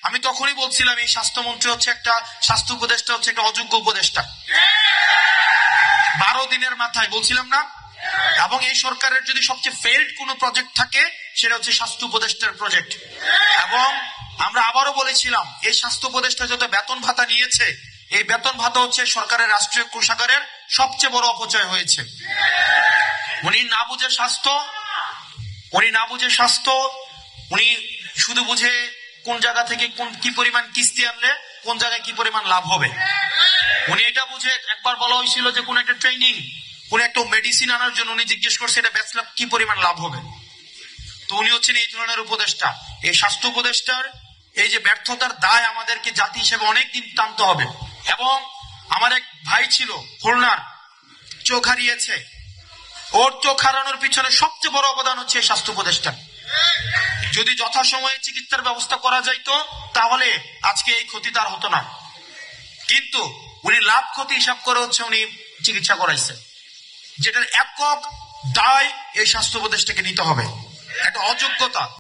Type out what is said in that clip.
আমি তখনই বলছিলাম এই স্বাস্থ্যমন্ত্রী হচ্ছে একটা, স্বাস্থ্য উপদেষ্টা হচ্ছে একটা অযোগ্য উপদেষ্টা। 12 দিনের মাথায় বলছিলাম না? এবং এই সরকারের যদি সবচেয়ে ফেইল্ড কোনো প্রজেক্ট থাকে সেটা হচ্ছে স্বাস্থ্য উপদেষ্টার প্রজেক্ট। এবং আমরা আবারও বলেছিলাম এই স্বাস্থ্য উপদেষ্টা যত বেতন ভাতা নিয়েছে, এই বেতন ভাতা হচ্ছে সরকারের রাষ্ট্রীয় কোষাগারের সবচেয়ে বড় অপচয় হয়েছে। উনি না বুঝে স্বাস্থ্য, উনি শুধু বুঝে কোন জায়গা থেকে কি পরিমাণ কিস্তি আনলে কোন জায়গায় কি পরিমাণ লাভ হবে। উনি এটা বুঝে, একবার বলা হয়েছিল যে কোন একটা ট্রেনিং, কোন একটা মেডিসিন আনার জন্য উনি জিজ্ঞেস করছে এটা বেচলে কি পরিমাণ লাভ হবে। তো উনি হচ্ছেন এই ধরনের উপদেষ্টা। এই স্বাস্থ্য উপদেষ্টার এই যে ব্যর্থতার দায় আমাদেরকে জাতি হিসেবে অনেকদিন টানতে হবে। এবং আমার এক ভাই ছিল খুলনার, চোখ হারিয়েছে। ওর চোখ হারানোর পিছনে সবচেয়ে বড় অবদান হচ্ছে এই স্বাস্থ্য উপদেষ্টা। যদি যথাসময়ে চিকিৎসার ব্যবস্থা করা যাইতো তাহলে আজকে এই ক্ষতি তার হতো না। কিন্তু উনি লাভ ক্ষতি হিসাব করে হচ্ছে উনি চিকিৎসা করাইছেন, যেটার একক দায় এই স্বাস্থ্য উপদেষ্টাকে নিতে হবে। একটা অযোগ্যতা।